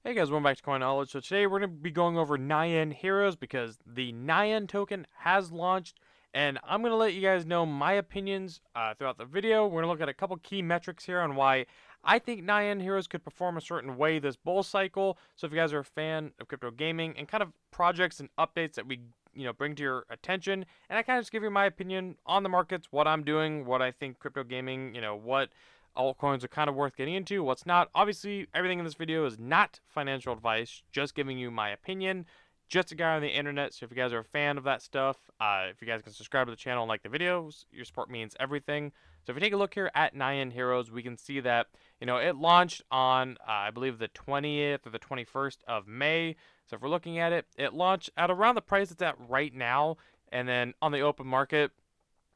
Hey guys, welcome back to CoinLedger. So today we're going to be going over Nyan Heroes because the Nyan token has launched, and I'm going to let you guys know my opinions throughout the video. We're going to look at a couple key metrics here on why I think Nyan Heroes could perform a certain way this bull cycle. So if you guys are a fan of crypto gaming and kind of projects and updates that we bring to your attention, and I kind of just give you my opinion on the markets, what I'm doing, what I think crypto gaming, what altcoins are kind of worth getting into, what's not. Obviously, everything in this video is not financial advice, just giving you my opinion. Just a guy on the internet, so if you guys are a fan of that stuff, if you guys can subscribe to the channel and like the videos, your support means everything. So if you take a look here at Nyan Heroes, we can see that, it launched on, I believe, the 20th or the 21st of May. So if we're looking at it, it launched at around the price it's at right now, and then on the open market,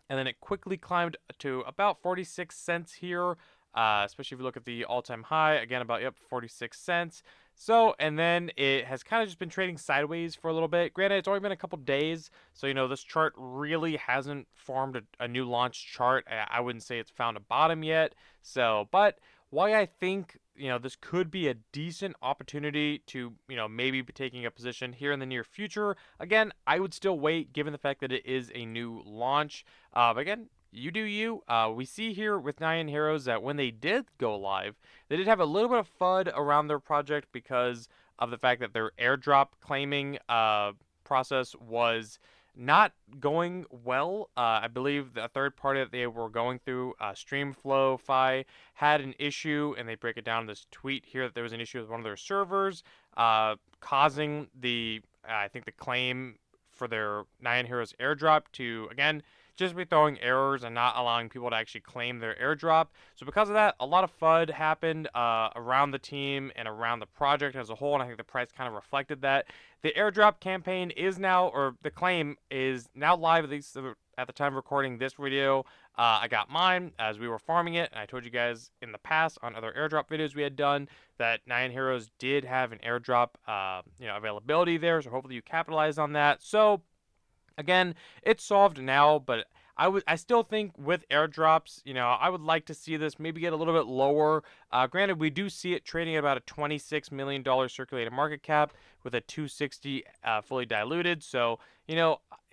and then it quickly climbed to about 46 cents here, especially if you look at the all-time high, again about 46 cents. So, and then it has kind of just been trading sideways for a little bit. Granted, it's only been a couple days, so this chart really hasn't formed a new launch chart. I wouldn't say it's found a bottom yet. So, but why I think this could be a decent opportunity to maybe be taking a position here in the near future. Again, I would still wait given the fact that it is a new launch. But again, you do you. We see here with Nyan Heroes that when they did go live, they did have a little bit of FUD around their project because of the fact that their airdrop claiming process was not going well. I believe the third party that they were going through, StreamFlow-Fi, had an issue, and they break it down in this tweet here that there was an issue with one of their servers, causing I think the claim for their Nyan Heroes airdrop to, again, just be throwing errors and not allowing people to actually claim their airdrop. So because of that, a lot of FUD happened around the team and around the project as a whole, and I think the price kind of reflected that. The airdrop campaign is now, or the claim is now live, at least at the time of recording this video. I got mine as we were farming it, and I told you guys in the past on other airdrop videos we had done that Nyan Heroes did have an airdrop availability there, so hopefully you capitalized on that. So again, it's solved now, but I still think with airdrops, I would like to see this maybe get a little bit lower. Granted, we do see it trading at about a $26 million circulated market cap with a 260 fully diluted. So,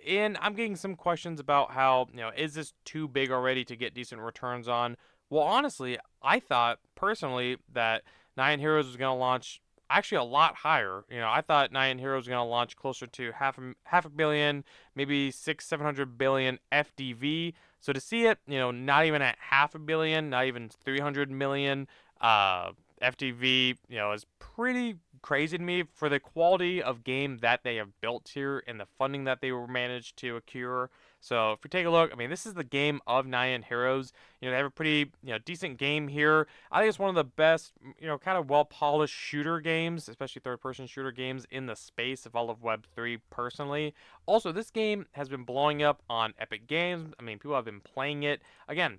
and I'm getting some questions about how, is this too big already to get decent returns on? Well, honestly, I thought personally that Nyan Heroes was going to launch actually a lot higher. I thought Nyan Heroes was going to launch closer to half a billion, maybe 700 billion FDV. So to see it, not even at half a billion, not even 300 million FDV, is pretty crazy to me for the quality of game that they have built here and the funding that they were managed to accrue. So if we take a look, I mean, this is the game of Nyan Heroes. They have a pretty, decent game here. I think it's one of the best, kind of well-polished shooter games, especially third-person shooter games in the space of all of Web3 personally. Also, this game has been blowing up on Epic Games. I mean, people have been playing it. Again,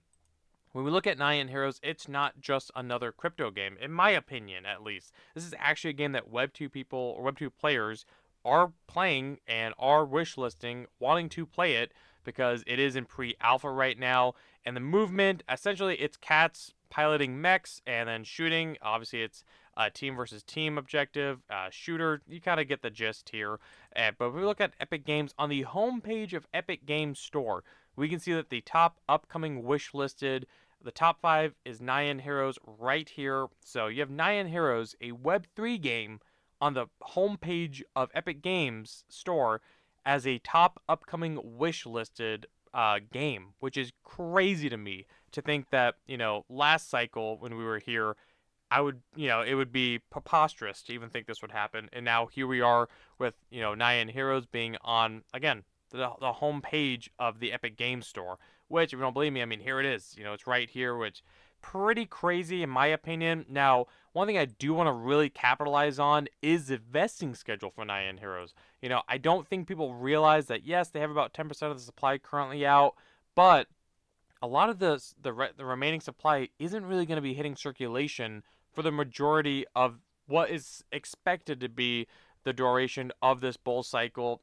when we look at Nyan Heroes, it's not just another crypto game, in my opinion, at least. This is actually a game that Web2 people or Web2 players are playing and are wishlisting, wanting to play it because it is in pre-alpha right now. And the movement, essentially, it's cats piloting mechs and then shooting. Obviously, it's a team versus team objective. Shooter, you kind of get the gist here. But if we look at Epic Games, on the homepage of Epic Games Store, we can see that the top upcoming wishlisted, the top 5 is Nyan Heroes right here. So you have Nyan Heroes, a Web3 game, on the homepage of Epic Games Store as a top upcoming wishlisted game, which is crazy to me to think that, last cycle when we were here, it would be preposterous to even think this would happen. And now here we are with, Nyan Heroes being on, again, the home page of the Epic Games Store, which, if you don't believe me, I mean, here it is. It's right here, which pretty crazy in my opinion. Now, one thing I do want to really capitalize on is the vesting schedule for Nyan Heroes. I don't think people realize that, yes, they have about 10% of the supply currently out, but a lot of the remaining supply isn't really going to be hitting circulation for the majority of what is expected to be the duration of this bull cycle.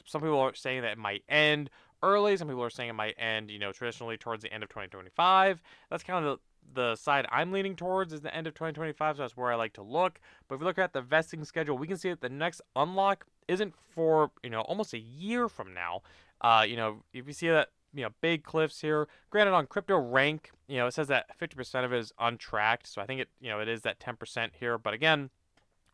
Some people are saying that it might end early. Some people are saying it might end, traditionally towards the end of 2025. That's kind of the side I'm leaning towards is the end of 2025, so that's where I like to look. But if we look at the vesting schedule, we can see that the next unlock isn't for, almost a year from now. If you see that, big cliffs here. Granted, on crypto rank, it says that 50% of it is untracked, so I think it is that 10% here. But again,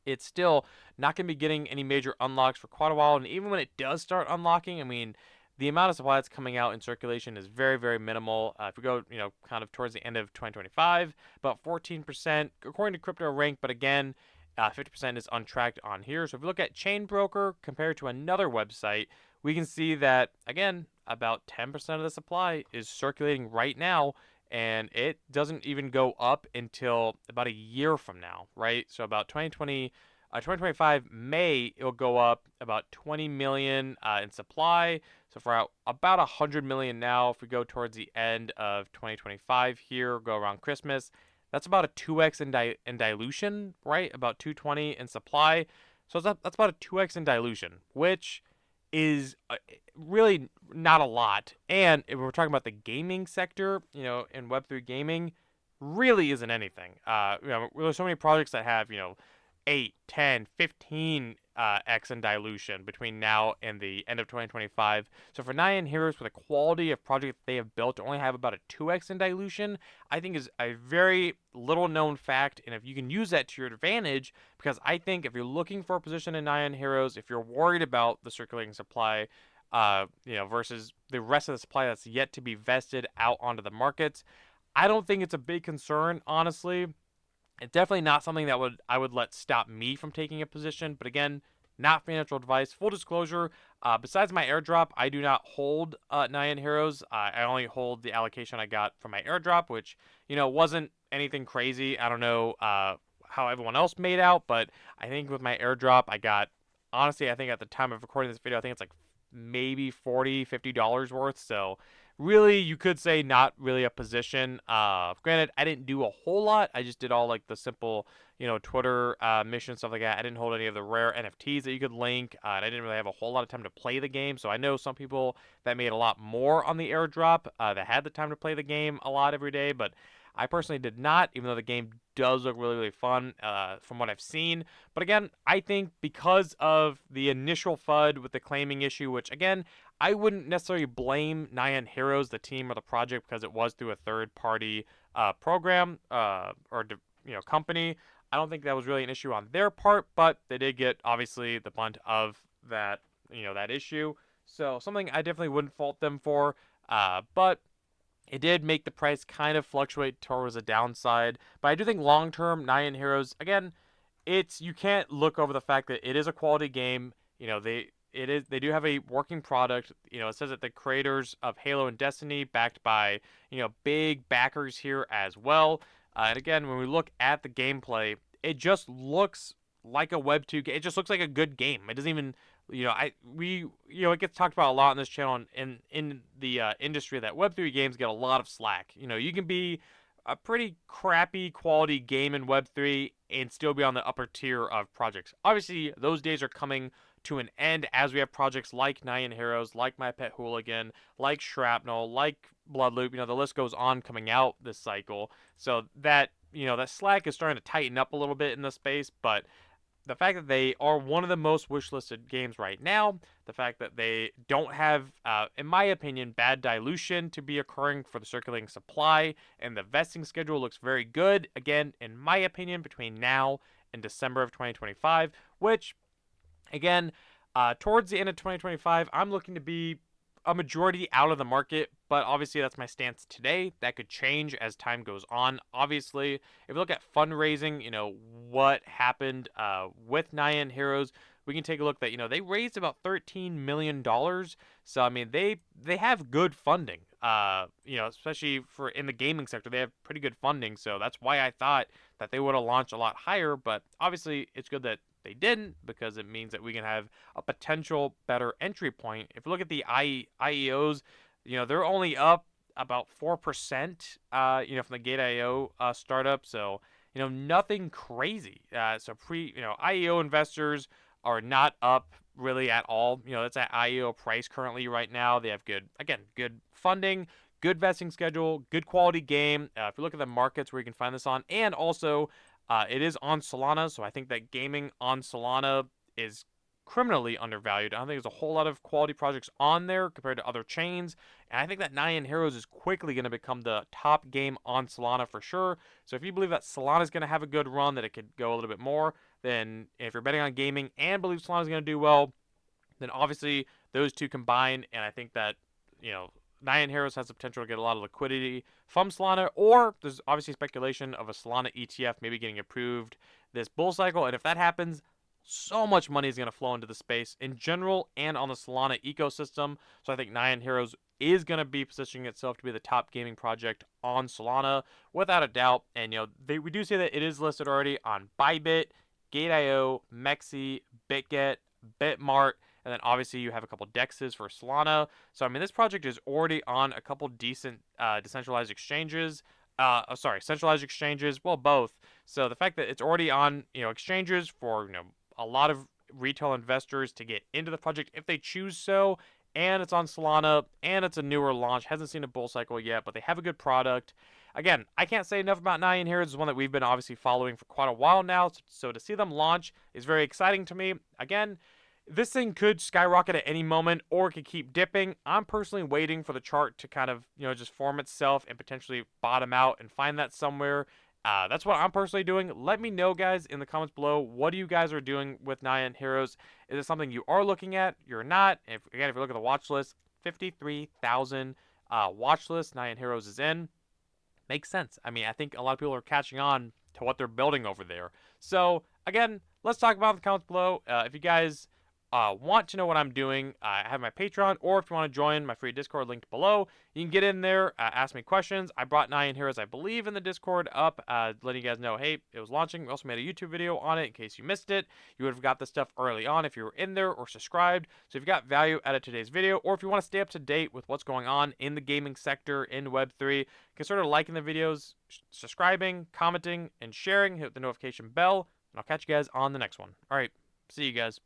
it's still not going to be getting any major unlocks for quite a while. And even when it does start unlocking, I mean, the amount of supply that's coming out in circulation is very, very minimal. If we go, kind of towards the end of 2025, about 14%, according to Crypto Rank. But again, 50% is untracked on here. So if we look at Chain Broker compared to another website, we can see that, again, about 10% of the supply is circulating right now, and it doesn't even go up until about a year from now, right? So about 2025 May, it'll go up about 20 million in supply. So for about 100 million now, if we go towards the end of 2025 here, go around Christmas, that's about a 2x in dilution, right? About 220 in supply. So that's about a 2x in dilution, which is really not a lot. And if we're talking about the gaming sector, in Web3 gaming, really isn't anything. There's so many projects that have, 8, 10, 15 x in dilution between now and the end of 2025. So for Nyan Heroes, with the quality of project they have built, to only have about a 2x in dilution, I think is a very little known fact. And if you can use that to your advantage, because I think if you're looking for a position in Nyan Heroes, if you're worried about the circulating supply, versus the rest of the supply that's yet to be vested out onto the markets, I don't think it's a big concern, honestly. It's definitely not something that I would let stop me from taking a position. But again, not financial advice. Full disclosure, besides my airdrop, I do not hold Nyan Heroes. I only hold the allocation I got from my airdrop, which, wasn't anything crazy. I don't know how everyone else made out, but I think with my airdrop, I got, honestly, I think at the time of recording this video, I think it's like maybe $40-$50 worth. So really, you could say not really a position. Granted, I didn't do a whole lot. I just did all like the simple, Twitter missions, stuff like that. I didn't hold any of the rare NFTs that you could link, and I didn't really have a whole lot of time to play the game. So I know some people that made a lot more on the airdrop that had the time to play the game a lot every day, but I personally did not, even though the game does look really, really fun from what I've seen. But again, I think because of the initial FUD with the claiming issue, which again, I wouldn't necessarily blame Nyan Heroes, the team or the project, because it was through a third-party program company. I don't think that was really an issue on their part, but they did get obviously the brunt of that that issue. So something I definitely wouldn't fault them for. But it did make the price kind of fluctuate towards the downside. But I do think long term, Nyan Heroes, again, you can't look over the fact that it is a quality game. They do have a working product. It says that the creators of Halo and Destiny, backed by big backers here as well. And again, when we look at the gameplay, it just looks like a Web2 game. It just looks like a good game. It doesn't even, it gets talked about a lot on this channel in the industry that Web3 games get a lot of slack. You can be a pretty crappy quality game in Web3 and still be on the upper tier of projects. Obviously, those days are coming to an end as we have projects like Nyan Heroes, like My Pet Hooligan, like Shrapnel, like Bloodloop. The list goes on coming out this cycle. So that slack is starting to tighten up a little bit in the space, but the fact that they are one of the most wishlisted games right now, the fact that they don't have, in my opinion, bad dilution to be occurring for the circulating supply, and the vesting schedule looks very good, again, in my opinion, between now and December of 2025, which, again, towards the end of 2025, I'm looking to be a majority out of the market, but obviously that's my stance today. That could change as time goes on. Obviously, if you look at fundraising, what happened with Nyan Heroes, we can take a look that, they raised about $13 million. So, I mean, they have good funding, especially for in the gaming sector. They have pretty good funding. So that's why I thought that they would have launched a lot higher. But obviously, it's good that they didn't, because it means that we can have a potential better entry point. If you look at the IEOs, they're only up about 4%, from the Gate.io startup. So, nothing crazy. So IEO investors are not up really at all. That's at IEO price currently right now. They have good funding, good vesting schedule, good quality game. If you look at the markets where you can find this on, and also it is on Solana, so I think that gaming on Solana is criminally undervalued. I don't think there's a whole lot of quality projects on there compared to other chains, and I think that Nyan Heroes is quickly going to become the top game on Solana for sure. So if you believe that Solana is going to have a good run, that it could go a little bit more, then if you're betting on gaming and believe Solana is going to do well, then obviously those two combine, and I think that, you know, Nyan Heroes has the potential to get a lot of liquidity from Solana, or there's obviously speculation of a Solana ETF maybe getting approved this bull cycle, and if that happens, so much money is going to flow into the space in general and on the Solana ecosystem. So I think Nyan Heroes is going to be positioning itself to be the top gaming project on Solana without a doubt. And we do say that it is listed already on Bybit, Gate.io, Mexi, BitGet, Bitmart, and then obviously you have a couple dexes for Solana. So I mean, this project is already on a couple decent decentralized exchanges. Centralized exchanges. Well, both. So the fact that it's already on exchanges for a lot of retail investors to get into the project if they choose so, and it's on Solana, and it's a newer launch, hasn't seen a bull cycle yet, but they have a good product. Again, I can't say enough about Nyan Heroes. It's one that we've been obviously following for quite a while now, so to see them launch is very exciting to me. Again, this thing could skyrocket at any moment, or it could keep dipping. I'm personally waiting for the chart to kind of, just form itself and potentially bottom out and find that somewhere. That's what I'm personally doing. Let me know, guys, in the comments below. What do you guys are doing with Nyan Heroes? Is it something you are looking at? You're not? If you look at the watch list, 53,000 watch list Nyan Heroes is in. Makes sense. I mean, I think a lot of people are catching on to what they're building over there. So, again, let's talk about it in the comments below. If you guys want to know what I'm doing, I have my Patreon, or if you want to join my free Discord linked below, you can get in there, ask me questions. I brought Nyan Heroes, I believe, in the Discord up, letting you guys know, hey, it was launching. We also made a YouTube video on it in case you missed it. You would have got this stuff early on if you were in there or subscribed. So if you got value out of today's video, or if you want to stay up to date with what's going on in the gaming sector in Web3, consider liking the videos, subscribing, commenting, and sharing. Hit the notification bell, and I'll catch you guys on the next one. All right, see you guys.